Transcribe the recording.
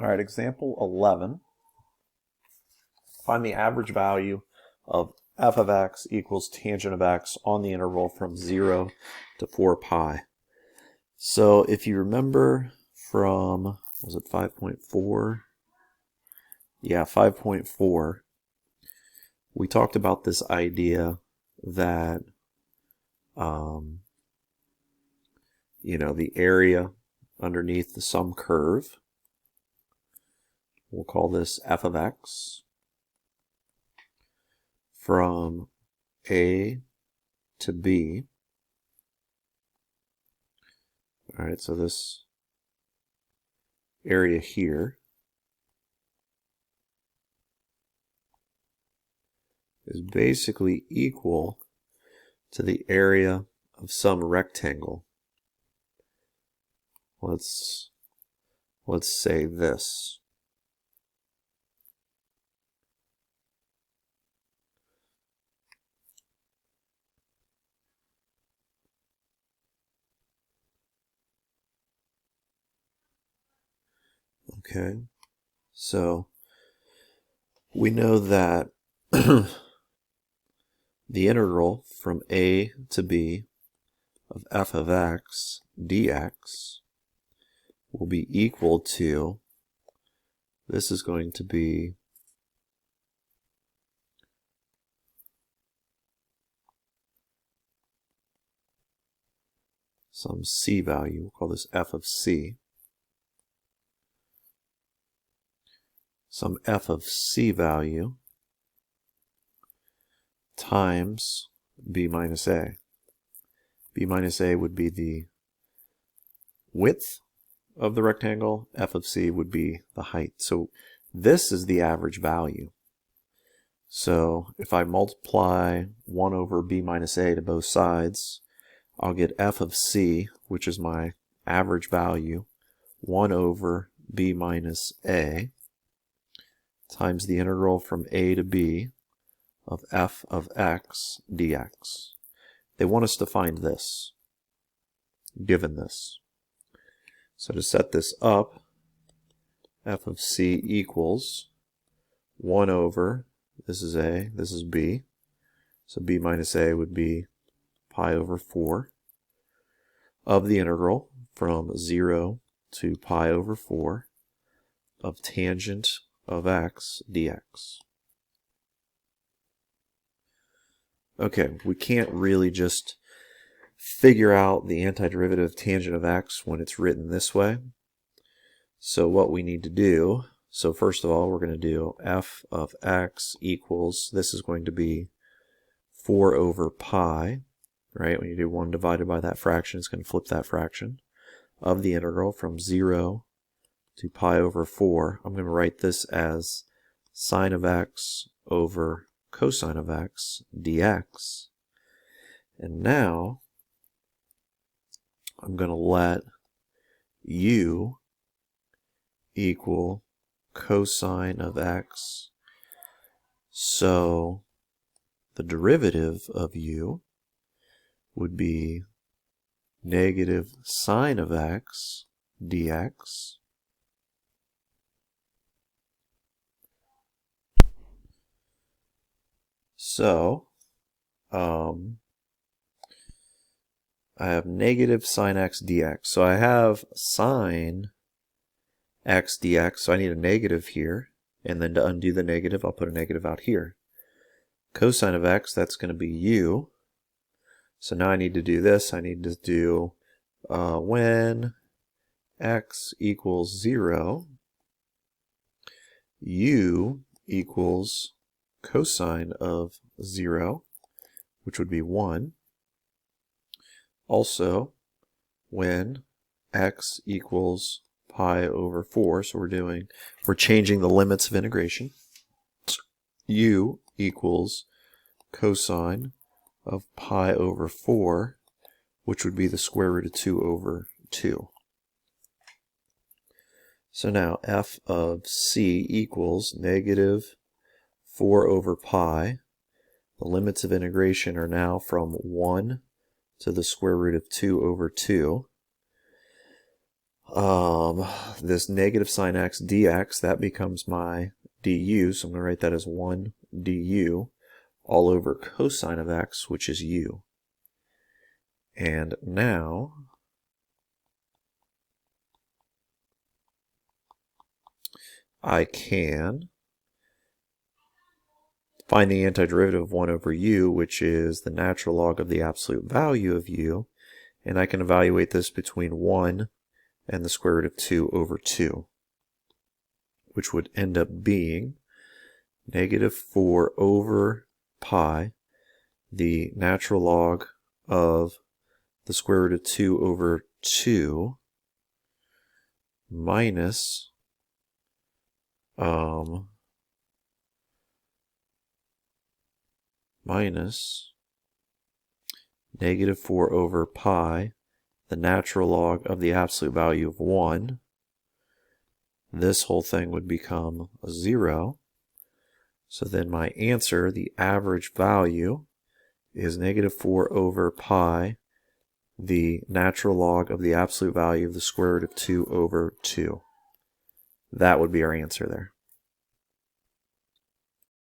All right, example 11. Find the average value of f of x equals tangent of x on the interval from 0 to 4 pi. So if you remember from, was it 5.4? Yeah, 5.4. We talked about this idea that, the area underneath the sum curve, we'll call this f of x, from A to B. All right, so this area here is basically equal to the area of some rectangle. Let's say this. Okay, so we know that the integral from a to b of f of x dx will be equal to, this is going to be some c value, we'll call this f of c, some f of c value times b minus a. b minus a would be the width of the rectangle, f of c would be the height. So this is the average value. So if I multiply 1 over b minus a to both sides, I'll get f of c, which is my average value, 1 over b minus a, times the integral from a to b of f of x dx. They want us to find this, given this. So to set this up, f of c equals 1 over, this is a, this is b, so b minus a would be pi over 4 of the integral from 0 to pi over 4 of tangent of x dx. Okay, we can't really just figure out the antiderivative of tangent of x when it's written this way. So what we need to do, so first of all, we're going to do f of x equals, this is going to be 4 over pi, right? When you do 1 divided by that fraction, it's going to flip that fraction, of the integral from 0 to pi over 4. I'm going to write this as sine of x over cosine of x dx. And now I'm going to let u equal cosine of x. So the derivative of u would be negative sine of x dx. So I have negative sine x dx. So I have sine x dx, so I need a negative here. And then to undo the negative, I'll put a negative out here. Cosine of x, that's going to be u. So now I need to do this. I need to do when x equals 0, u equals cosine of 0, which would be 1. Also, when x equals pi over 4, so we're changing the limits of integration, u equals cosine of pi over 4, which would be the square root of 2 over 2. So now f of c equals negative 4 over pi. The limits of integration are now from 1 to the square root of 2 over 2. This negative sine x dx, that becomes my du, so I'm going to write that as 1 du all over cosine of x, which is u. And now I can find the antiderivative of 1 over u, which is the natural log of the absolute value of u, and I can evaluate this between 1 and the square root of 2 over 2, which would end up being negative 4 over pi, the natural log of the square root of 2 over 2, minus negative 4 over pi, the natural log of the absolute value of 1. This whole thing would become a 0. So then my answer, the average value, is negative 4 over pi, the natural log of the absolute value of the square root of 2 over 2. That would be our answer there.